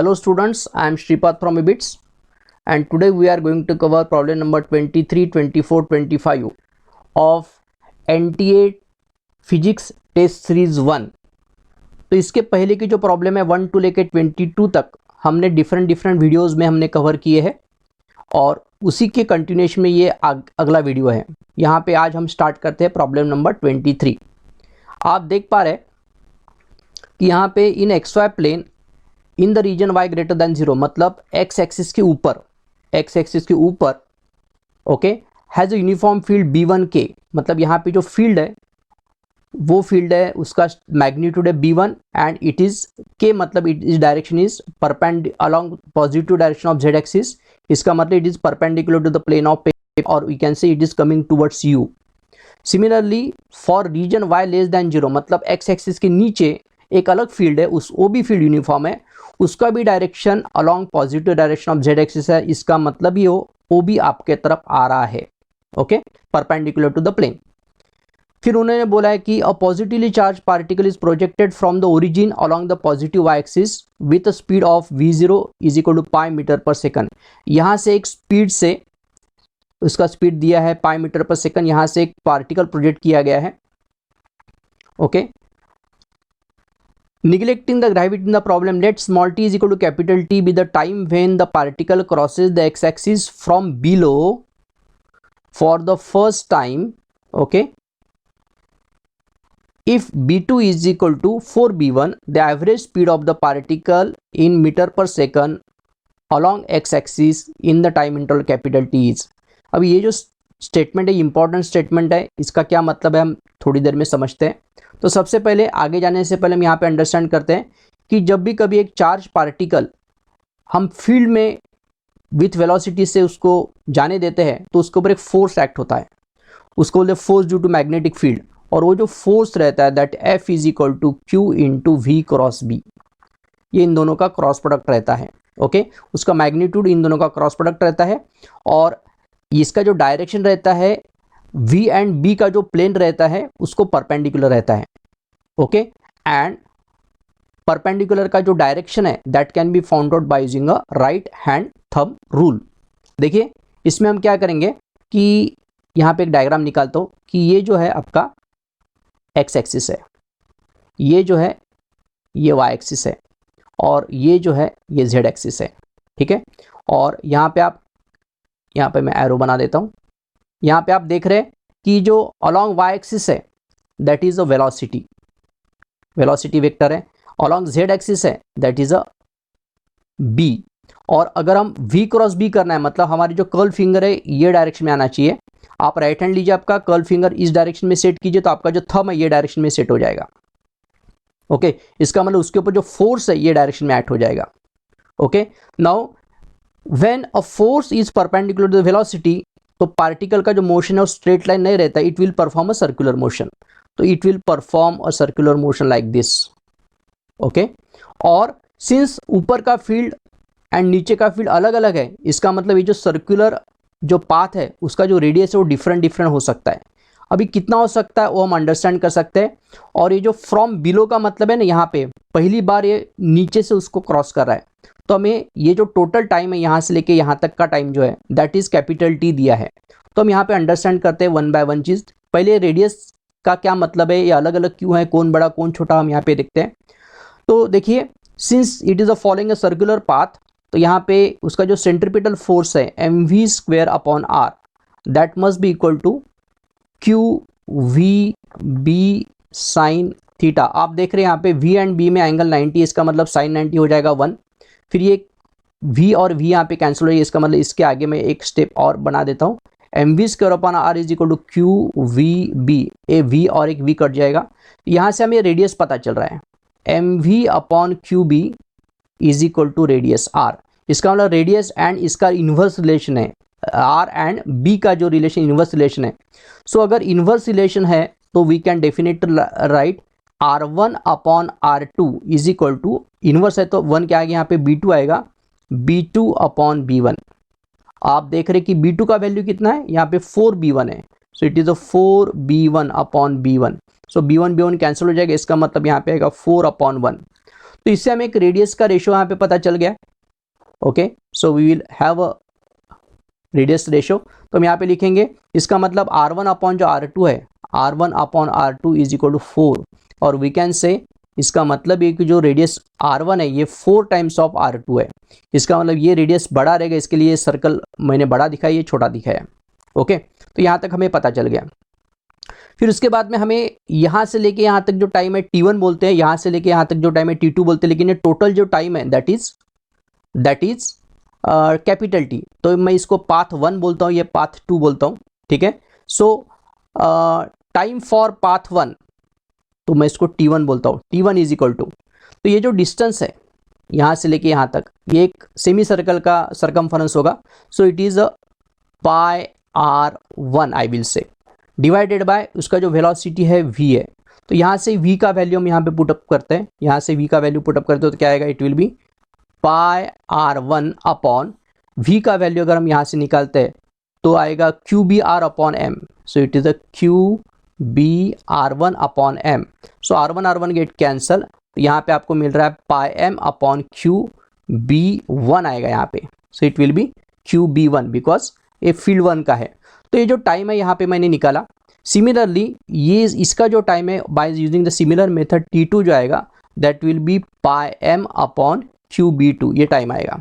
Hello students, I am Shripad from EBITS and today we are going to cover problem number 23, 24, 25 of NTA Physics Test Series 1। तो इसके पहले की जो problem है 1 to लेके 22 तक हमने डिफरेंट वीडियोस में हमने कवर किए हैं और उसी के कंटिन्यूएशन में ये अगला वीडियो है। यहाँ पे आज हम स्टार्ट करते हैं प्रॉब्लम नंबर 23। आप देख पा रहे हैं कि यहाँ पे in XY plane in the region y greater than 0 मतलब x एक्सिस के ऊपर okay has a uniform field B1K। मतलब यहाँ पे जो फील्ड है वो फील्ड है उसका मैग्नीट्यूड है B1 and it is K मतलब इस direction is perpendicular along positive direction of z axis. इसका मतलब it is perpendicular to the plane of और we can say it is coming towards u। Similarly for region y less than 0 मतलब x axis के नीचे एक अलग field है वो भी फील्ड यूनिफॉर्म है, उसका भी direction along positive direction of z axis है। इसका मतलब ये वो भी आपके तरफ आ रहा है okay perpendicular to the plane. फिर उन्होंने बोला है कि a positively charge particle is projected from the origin along the positive y axis with a speed of v0 is equal to pi metre per second. यहाँ से एक speed से उसका स्पीड दिया है पाई मीटर पर सेकंड, यहाँ से एक पार्टिकल प्रोजेक्ट किया गया है okay. Neglecting the gravity in the problem, let small t is equal to capital T be the time when the particle crosses the x-axis from below for the first time. Okay. If B2 is equal to 4B1, the average speed of the particle in meter per second along x-axis in the time interval capital T is। अब ये जो statement है important statement है, इसका क्या मतलब है हम थोड़ी देर में समझते हैं। तो सबसे पहले आगे जाने से पहले हम यहाँ पे अंडरस्टैंड करते हैं कि जब भी कभी एक चार्ज पार्टिकल हम फील्ड में विथ वेलोसिटी से उसको जाने देते हैं तो उसके ऊपर एक फोर्स एक्ट होता है, उसको बोलते हैं force due to magnetic field. और वो जो फोर्स रहता है that F is equal to Q into V cross B, ये इन दोनों का क्रॉस प्रोडक्ट रहता है ओके। उसका मैग्नीट्यूड इन दोनों का क्रॉस प्रोडक्ट रहता है और इसका जो डायरेक्शन रहता है V एंड B का जो प्लेन रहता है उसको परपेंडिकुलर रहता है ओके। एंड परपेंडिकुलर का जो डायरेक्शन है that can be found out by using a right hand thumb rule. देखिए इसमें हम क्या करेंगे कि यहाँ पे एक डायग्राम निकालता हूँ कि ये जो है आपका x एक्सिस है, ये जो है ये y एक्सिस है और ये जो है ये z एक्सिस है ठीक है। और यहाँ पे मैं एरो बना देता हूँ। यहाँ पे आप देख रहे हैं कि जो अलोंग y एक्सिस है that is a velocity vector है, अलोंग z एक्सिस है दैट इज अ b। और अगर हम v क्रॉस b करना है मतलब हमारी जो कर्ल फिंगर है ये डायरेक्शन में आना चाहिए। आप राइट हैंड लीजिए, आपका कर्ल फिंगर इस डायरेक्शन में सेट कीजिए तो आपका जो थंब है ये डायरेक्शन में सेट हो जाएगा ओके। इसका मतलब उसके ऊपर जो फोर्स है ये डायरेक्शन में एक्ट हो जाएगा okay. Now when a force is perpendicular to the velocity तो पार्टिकल का जो मोशन है वो स्ट्रेट लाइन नहीं रहता, it will perform a circular motion. तो it will perform a circular motion like this okay. और सिंस ऊपर का फील्ड एंड नीचे का फील्ड अलग अलग है, इसका मतलब ये जो सर्कुलर जो पाथ है उसका जो रेडियस है वो डिफरेंट हो सकता है। अभी कितना हो सकता है वो हम अंडरस्टैंड कर सकते हैं। और ये जो फ्रॉम बिलो का मतलब है ना, यहाँ पे पहली बार ये नीचे से उसको क्रॉस कर रहा है तो हमें ये जो टोटल टाइम है यहाँ से लेके यहाँ तक का टाइम जो है दैट इज कैपिटल T दिया है। तो हम यहाँ पे अंडरस्टैंड करते हैं वन बाय वन चीज़। पहले रेडियस का क्या मतलब है, ये अलग अलग क्यों है, कौन बड़ा कौन छोटा, हम यहाँ पे देखते हैं। तो देखिए since it is a following a circular path तो यहाँ पे उसका जो सेंट्रीपिटल फोर्स है mv square upon r that must be equal to QVB sine theta. आप देख रहे हैं यहाँ पे V एंड B में एंगल 90, इसका मतलब साइन 90 हो जाएगा 1। फिर ये V और V यहाँ पे कैंसिल हो जाएगा, इसका मतलब इसके आगे मैं एक स्टेप और बना देता हूँ। mv square upon r is equal to QVB, ए V और एक V कट जाएगा। यहाँ से हमें रेडियस पता चल रहा है mv upon QB is equal to radius r। इसका मतलब रेडियस एंड इसका इन्वर्स रिलेशन है, r एंड b का जो रिलेशन इन्वर्स रिलेशन है। सो अगर इन्वर्स रिलेशन है तो we can definitely write r1 upon r2 is equal to inverse है तो 1 क्या आएगा यहाँ पे b2 आएगा, b2 अपॉन b1। आप देख रहे हैं कि b2 का वैल्यू कितना है, यहाँ पे 4b1 है सो it is a 4b1 upon b1। So b1 cancel हो जाएगा, इसका मतलब यहाँ पे आएगा 4 अपॉन 1। तो इससे हमें एक रेडियस का रेशियो यहाँ पे पता चल गया। Okay, so we will have a radius ratio. तो हम यहाँ पे लिखेंगे, इसका मतलब R1 अपॉन जो R2 है, R1 upon R2 is equal to 4, और वी कैन से इसका मतलब ये कि जो रेडियस R1 है ये 4 टाइम्स ऑफ R2 है। इसका मतलब ये रेडियस बड़ा रहेगा, इसके लिए सर्कल मैंने बड़ा दिखाया, ये छोटा दिखाया। ओके, तो यहाँ तक हमें पता चल गया। फिर उसके बाद में हमें यहाँ से लेके यहाँ तक जो टाइम है T1 बोलते हैं, यहाँ से लेके यहाँ तक जो टाइम है T2 बोलते हैं, लेकिन ये टोटल जो टाइम है दैट इज कैपिटल T। तो मैं इसको पाथ 1 बोलता हूँ, ये पाथ 2 बोलता हूँ, ठीक है। सो टाइम फॉर पाथ 1, तो मैं इसको T1 बोलता हूँ। T1 इज इक्वल टू, तो ये जो डिस्टेंस है यहाँ से लेके यहाँ तक, ये एक सेमी सर्कल का सरकमफरेंस होगा। सो it is pi R1 I will say, divided by उसका जो वेलोसिटी है v है। तो यहाँ से v का वैल्यू हम यहाँ पे पुटअप करते हैं, यहाँ से v का वैल्यू पुटअप करते हो तो क्या आएगा, it will be pi R1 upon v का वैल्यू अगर हम यहाँ से निकालते हैं तो आएगा QBR upon m। So it is a QBR1 upon m। So R1 get cancel, यहाँ पे आपको मिल रहा है पाई m अपॉन QB1 आएगा यहाँ पे। So it will be QB1 because ये फील्ड 1 का है। तो ये जो टाइम है यहाँ पे मैंने निकाला। सिमिलरली ये इसका जो टाइम है by using the similar method T2 जो आएगा that will be pi m upon QB2, ये टाइम आएगा।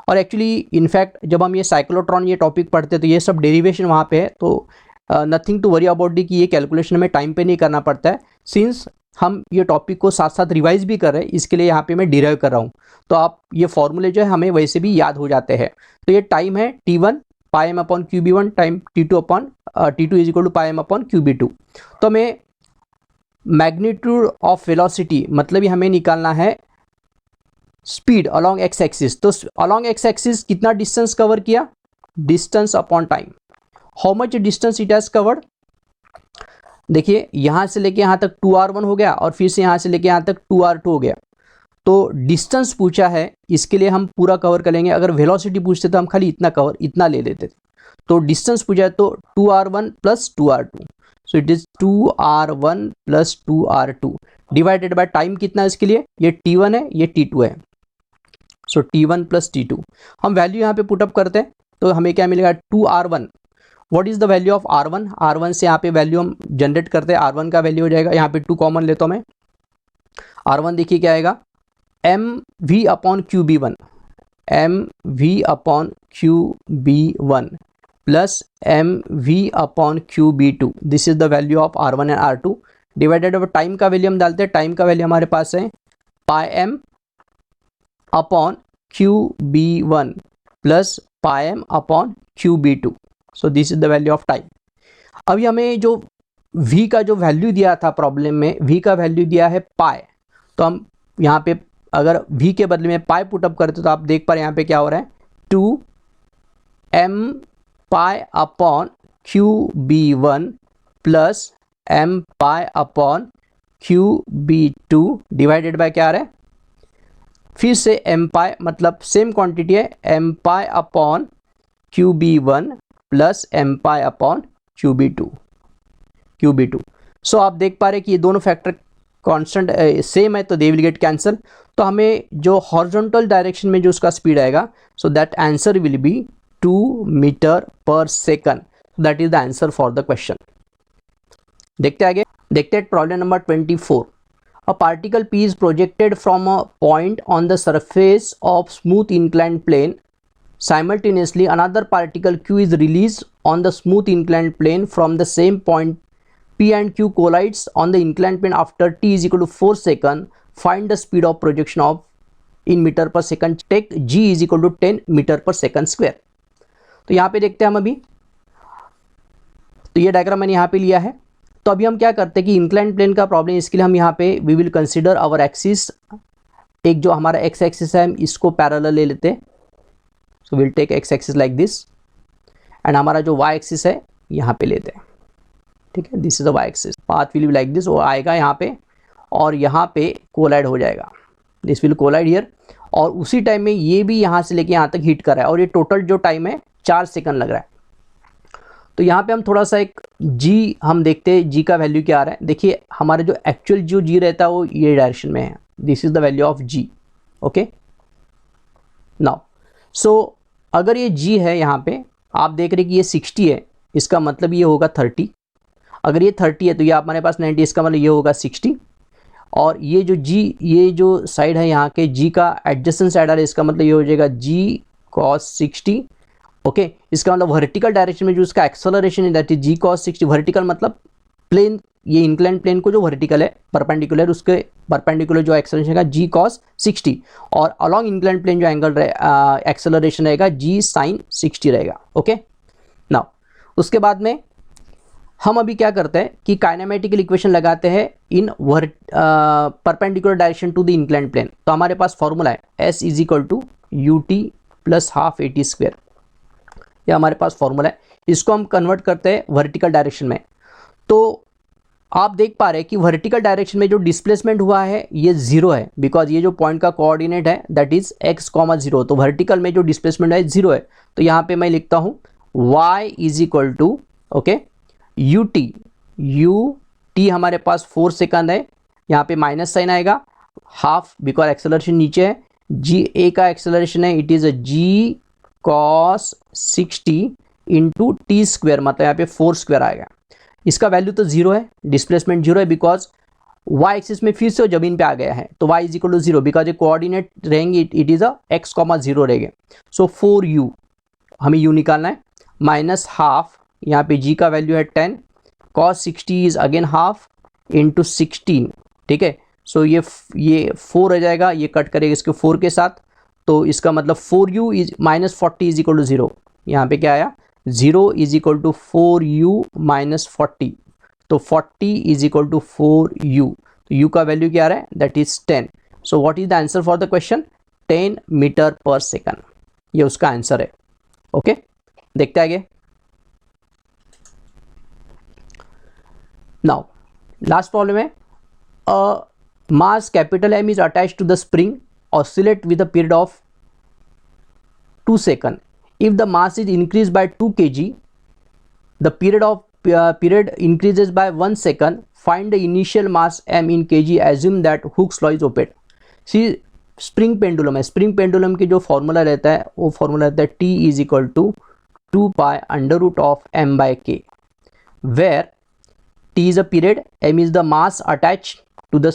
और एक्चुअली इनफैक्ट जब हम ये साइक्लोट्रॉन ये टॉपिक पढ़ते हैं तो ये सब डेरिवेशन वहाँ पे है, तो nothing to worry about the कि ये कैलकुलेशन हमें टाइम पे नहीं करना पड़ता है, सिंस हम ये टॉपिक को साथ साथ रिवाइज भी कर रहे हैं, इसके लिए यहाँ पे मैं डिराइव कर रहा हूँ। तो आप ये फॉर्मूले जो है हमें वैसे भी याद हो जाते हैं। तो ये टाइम है T1 pi m upon QB1 time T2 is equal to pi m upon QB2। तो हमें मैग्नीट्यूड ऑफ वेलोसिटी मतलब हमें निकालना है स्पीड अलॉन्ग एक्स एक्सिस। तो अलॉन्ग एक्स एक्सिस कितना डिस्टेंस कवर किया, distance upon time, how much distance it has covered. देखिए यहाँ से लेके यहाँ तक 2R1 हो गया और फिर से यहाँ से लेके यहाँ तक 2R2 हो गया। तो डिस्टेंस पूछा है, इसके लिए हम पूरा कवर कर लेंगे। अगर वेलोसिटी पूछते तो हम खाली इतना ले लेते थे। तो डिस्टेंस पूछा है तो 2R1 plus 2R2, so it is 2R1 plus 2R2 divided by time कितना है इसके लिए, ये T1 है ये T2 है। सो T1 प्लस T2 हम वैल्यू यहाँ पे पुटअप करते हैं तो हमें क्या मिलेगा 2R1। What is the value of R1, R1 से यहाँ पे वैल्यू हम जनरेट करते हैं। R1 का वैल्यू हो जाएगा, यहाँ पे 2 कॉमन लेता हूँ मैं। R1 देखिए क्या आएगा, MV upon QB1, MV upon QB1 plus MV upon QB2, this is the value of R1 and R2 divided by time का वैल्यू हम डालते हैं। टाइम का वैल्यू हमारे पास है पाई m upon QB1 plus pi m upon QB2, so this is the value of time. अभी हमें जो v का जो वैल्यू दिया था प्रॉब्लम में, v का वैल्यू दिया है पाई, तो हम यहाँ पे अगर v के बदले में पाई पुटअप करते तो आप देख पा रहे हैं यहाँ पे क्या हो रहा है, 2m pi upon QB1 plus m pi upon QB2 divided by क्या आ रहा है, फिर से m पाई मतलब सेम क्वांटिटी है, m pi upon QB1 plus m pi upon QB2। सो आप देख पा रहे हैं कि ये दोनों फैक्टर कांस्टेंट सेम है तो दे विल गेट कैंसल। तो हमें जो हॉरिजॉन्टल डायरेक्शन में जो उसका स्पीड आएगा, so that answer will be 2 meter per second. That is the answer for the question. देखते आगे, देखते हैं problem number 24। A particle P is projected from a point on the surface of smooth inclined plane. Simultaneously, another particle Q is released on the smooth inclined plane from the same point. P and Q collides on the inclined plane after t is equal to 4 seconds. Find the speed of projection of in meter per second. Take g is equal to 10 meter per second square. तो यहाँ पे देखते हैं हम अभी, तो ये diagram मैंने यहाँ पे लिया है। तो अभी हम क्या करते हैं कि इंक्लाइन प्लेन का प्रॉब्लम, इसके लिए हम यहाँ पे we will consider our axis, एक जो हमारा एक्स एक्सिस है हम इसको पैरेलल ले लेते हैं। So will take x axis like this and हमारा जो वाई एक्सिस है यहाँ पे लेते हैं, ठीक है। This is the y axis, path will be like this, वो आएगा यहाँ पे और यहाँ पे कोलाइड हो जाएगा, दिस विल कोलाइड हियर। और उसी टाइम में ये भी यहाँ से लेके यहाँ तक हिट कर रहा है और ये टोटल जो टाइम है 4 सेकंड लग रहा है। तो यहाँ पे हम थोड़ा सा एक जी हम देखते हैं, जी का वैल्यू क्या आ रहा है। देखिए हमारा जो एक्चुअल जो जी रहता है वो ये डायरेक्शन में है, this is the value of g. Okay now so अगर ये g है यहाँ पे आप देख रहे कि ये 60 है, इसका मतलब ये होगा 30. अगर ये 30 है तो ये हमारे पास 90, इसका मतलब ये होगा 60. और ये जो g, ये जो साइड है यहाँ के g का एडजेसेंट साइड आ रहा है, इसका मतलब ये हो जाएगा g cos 60. ओके इसका मतलब वर्टिकल डायरेक्शन में जो इसका एक्सेलरेशन है that is g cos 60. Vertical मतलब प्लेन, ये इंक्लाइन प्लेन को जो वर्टिकल है परपेंडिकुलर, उसके परपेंडिकुलर जो एक्सेलरेशन है g cos 60, और अलॉन्ग इंक्लाइन प्लेन जो एंगल एक्सेलरेशन रहेगा g sin 60 रहेगा. ओके नाउ उसके बाद में हम अभी क्या करते हैं कि काइनेमेटिकल इक्वेशन लगाते हैं in perpendicular direction to the incline plane. तो हमारे पास फॉर्मूला है s is equal to ut plus half at square. ये हमारे पास फॉर्मूला है. इसको हम कन्वर्ट करते हैं वर्टिकल डायरेक्शन में. तो आप देख पा रहे हैं कि वर्टिकल डायरेक्शन में जो डिस्प्लेसमेंट हुआ है ये 0 है, बिकॉज ये जो पॉइंट का कोऑर्डिनेट है दैट इज x, 0. तो वर्टिकल में जो डिस्प्लेसमेंट है 0 है. तो यहाँ पे मैं लिखता हूँ y is equal to okay ut हमारे पास 4 सेकंड है, यहाँ पे माइनस साइन आएगा, हाफ बिकॉज एक्सेलरेशन नीचे है, जी ए का एक्सेलरेशन है it is a g cos 60 into t square, मतलब यहाँ पे 4 स्क्वेयर आएगा. इसका वैल्यू तो 0 है, डिस्प्लेसमेंट 0 है बिकॉज y एक्सिस में फिर से जमीन पे आ गया है. तो y is equal to 0 because ये कोऑर्डिनेट रहेंगे इट इज अ x, 0 रहेंगे. सो 4u हमें u निकालना है, माइनस हाफ, यहाँ पे g का वैल्यू है 10, cos 60 is again half into 16. ठीक है सो ये 4 रह जाएगा, ये कट करेगा इसके 4 के साथ. तो इसका मतलब 4u is minus 40 is equal to 0. यहाँ पे क्या आया 0 is equal to 4u minus 40. तो 40 इज इक्वल टू 4u. तो u का वैल्यू क्या आ रहा है that is 10. So what is the answer for the question 10 metre per second. ये उसका आंसर है. ओके देखते आगे. नाउ लास्ट प्रॉब्लम है a mass capital M is attached to the spring oscillate with a period of 2 seconds. If the mass is increased by 2 kg, the period increases by 1 second. Find the initial mass m in kg. Assume that Hooke's law is obeyed. See, spring pendulum है. Spring pendulum की जो formula रहता है वो formula रहता है T is equal to 2 pi under root of m by k, where T is a period, m is the mass attach to the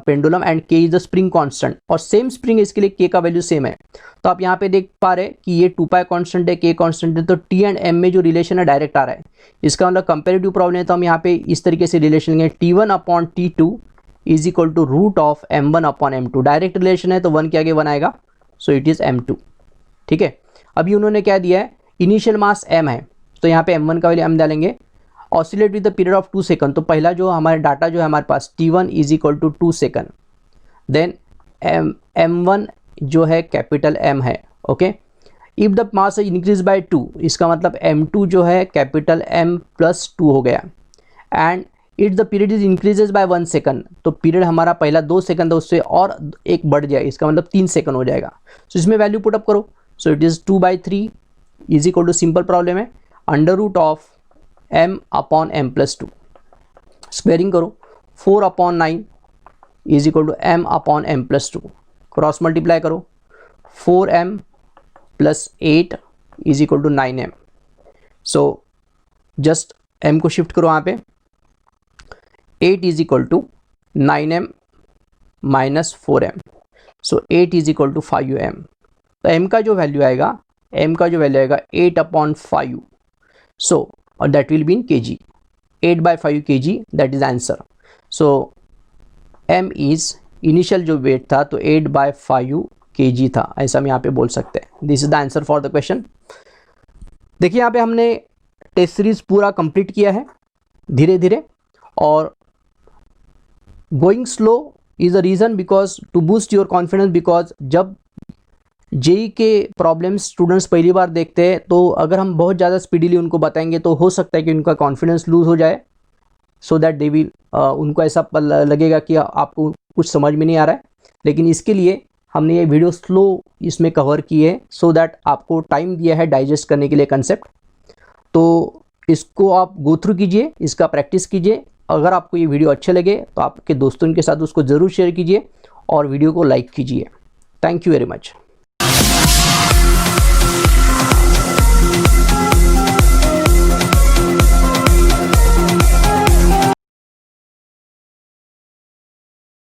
pendulum and k is the spring constant. और same spring इसके लिए k का value same है. तो आप यहाँ पे देख पा रहे कि ये 2 पाई कांस्टेंट है, k कांस्टेंट है, तो t एंड m में जो रिलेशन है डायरेक्ट आ रहा है. इसका मतलब कंपेरेटिव प्रॉब्लम है तो हम यहाँ पे इस तरीके से रिलेशन लेंगे t1 upon t2 is equal to root of m1 upon m2. Direct relation है तो 1 के आगे 1 आएगा, सो इट इज m2. ठीक है अभी उन्होंने क्या दिया है इनिशियल मास m है तो यहाँ पे m1 का वैल्यू m डालेंगे. Oscillate with the period of 2 second. तो पहला जो हमारा डाटा जो है हमारे पास t1 is equal to 2 second. Then m1 जो है कैपिटल M है. Okay if the mass increase by 2, इसका मतलब m2 जो है कैपिटल M प्लस 2 हो गया. And it the period is increases by 1 second. तो पीरियड हमारा पहला 2 सेकंड था उससे और एक बढ़ जाए, इसका मतलब 3 सेकंड हो जाएगा. सो इसमें वैल्यू पुटअप करो. So it is 2/3 is equal to, simple problem है, under root of m upon m plus 2. Squaring करो 4 upon 9 is equal to m upon m plus 2. Cross multiply करो 4m plus 8 is equal to 9m. So just m को shift करो यहाँ पे, 8 is equal to 9m minus 4m. So 8 is equal to 5m. तो m का जो value आएगा 8 upon 5. सो और that will be in kg, 8/5 kg, that is answer. So m is initial जो वेट था तो 8/5 kg था, ऐसा हम यहाँ पे बोल सकते हैं. This is the answer for the question. देखिए यहाँ पे हमने टेस्ट सीरीज पूरा कंप्लीट किया है धीरे धीरे, और going slow is the reason because to boost your confidence. Because जब जेई के प्रॉब्लम्स स्टूडेंट्स पहली बार देखते हैं तो अगर हम बहुत ज़्यादा स्पीडीली उनको बताएंगे तो हो सकता है कि उनका कॉन्फिडेंस लूज हो जाए, सो दैट दे विल उनको ऐसा लगेगा कि आपको कुछ समझ में नहीं आ रहा है. लेकिन इसके लिए हमने ये वीडियो स्लो इसमें कवर की है सो दैट आपको टाइम दिया है डाइजेस्ट करने के लिए कंसेप्ट. तो इसको आप गो थ्रू कीजिए, इसका प्रैक्टिस कीजिए. अगर आपको ये वीडियो अच्छे लगे तो आपके दोस्तों के साथ उसको ज़रूर शेयर कीजिए. और वीडियो को लाइक कीजिए। Thank you very much.